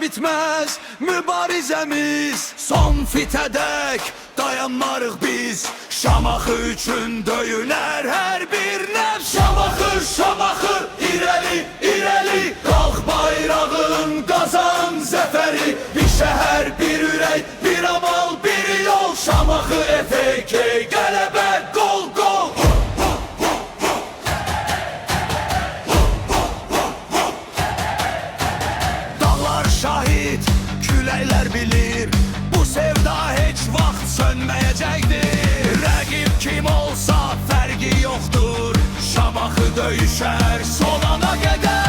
bitmez mübarizemiz. Son fitədək dayanmarıq biz. Şamaxı üçün döyülər hər bir nəfs. Şamaxı, Şamaxı, irəli, irəli, qalx bayrağın, qazan zəfəri. Bir şəhər, bir ürək, bir amal, bir yol. Şamaxı, FK, qələbə, qol, qol. Dağlar şahid, küləklər bilir, bu sevda heç vaxt sönməyəcəkdir. Rəqib kim olsa fərqi yoxdur, Şamaxı döyüşər sonana qədər.